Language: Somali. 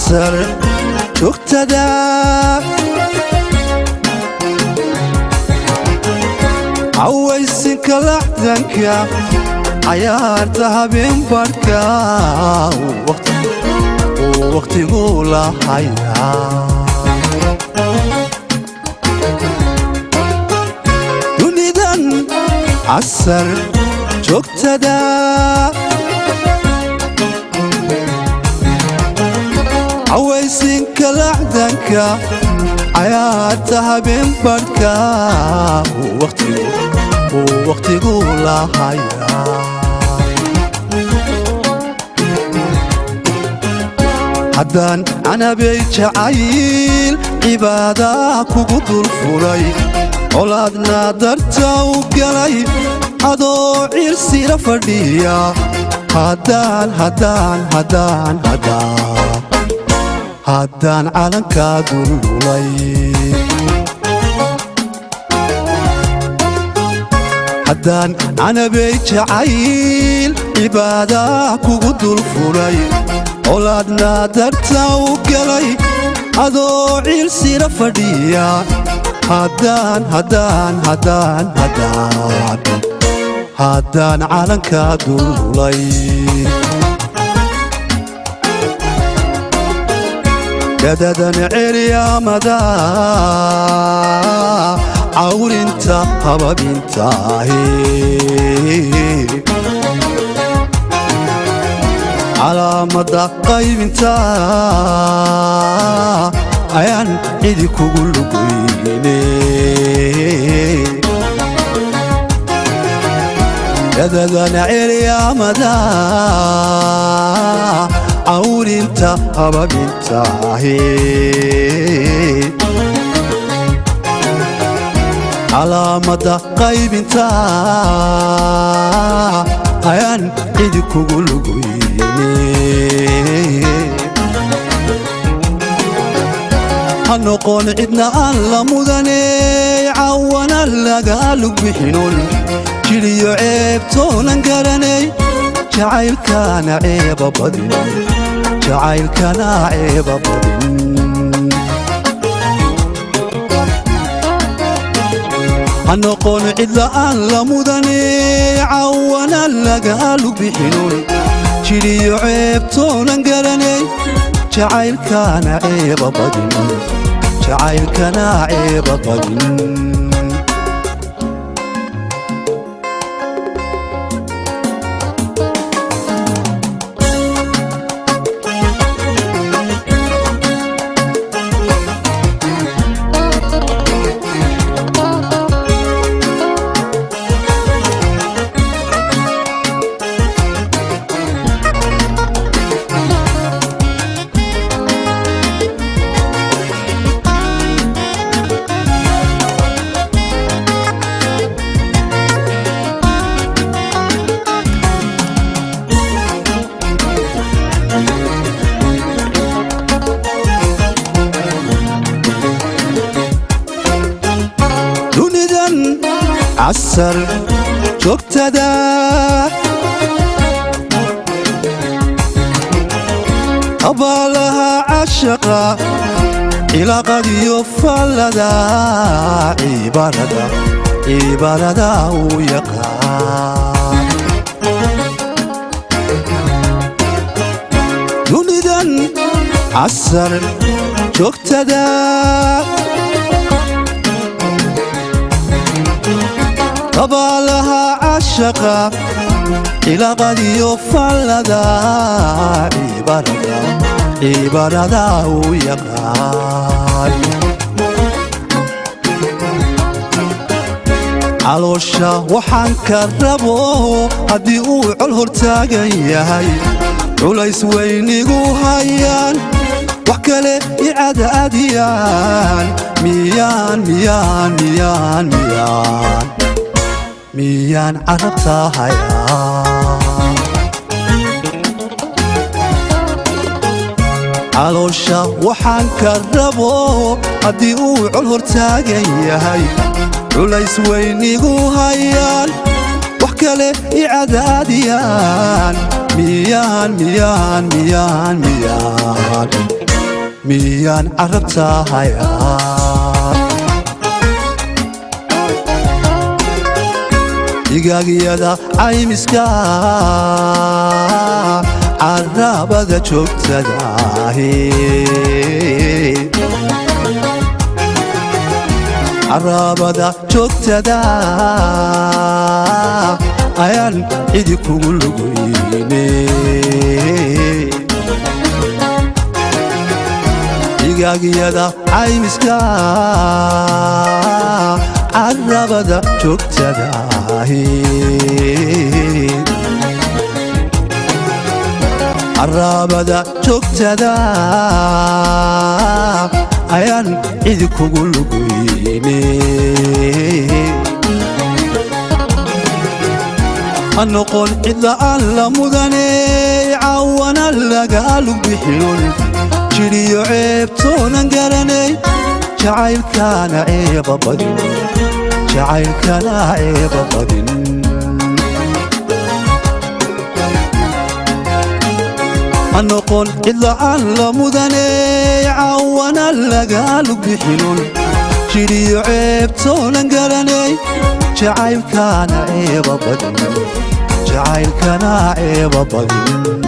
عسر تقتدى عويسك لحدنك عيارتها بين بركة ووقت يقولها حياة دنيدن عسر تقتدى عويسك لحدنك عيارتها بين بركة ووقت يقولها حياة haddaan anabay jacayl cibaada kugu dul furay colaadna darta u galay adoo cirsira fadhiya haddaan calankaa dullulay haddaan anabay jacayl cibaada kugu dul furay colaadna darta u galay adoo cirsira fadhiya haddaan calankaa dullulay gadadan ceryaamada cawrinta hababintaahe calaamada qaybinta ayaan cidi kugu lugayne gadadana ceryaamada cawrinta hababintaahe calaamada qaybinta ayaan cidi kugu lugayne ha noqon cidna aan la mudane cawana laga lug bixinun jiriyo ceebtoonan garanay jacaylkana ceeba badin ha noqon cidla aan la mudane cawana laga lug bixinun jiriyo ceebtoonan garanay jacaylkana ceeba badin عسر تقتدى أبالها عشقا إلى قد يفلدا عبارة ويقا دنيدا عسر تقتدى أبالها عشقا إلى قد يفلدا عبارة ويقال caloosha waxaan ka rabo haddii uu col hortaagan yahay culays weynigu hayaan wax kale icadaadiyaan miyaan carabta hayaan caloosha waxaan ka rabo haddii uu col hortaagan yahay culays weynigu hayaan wax kale icadaadiyaan miyaan miyaan carabtaahaya digaagyada caymiska carabada joogtadaahi carabada joogtada ayaan cidi kugu lugayne digaagyada caymiska carabada joogtadaahi carabada joogtada ayaan cidi kugu lugayne ha noqon cidla aan la mudane cawana laga lug bixinun jiriyo ceebtoonan garanay jacaylkana ceeba badin jacaylkana ceeba badin ha noqon cidla aan la mudane cawana laga lug bixinun jiriyo ceebtoonan garanay jacaylkana ceeba badin jacaylkana ceeba badin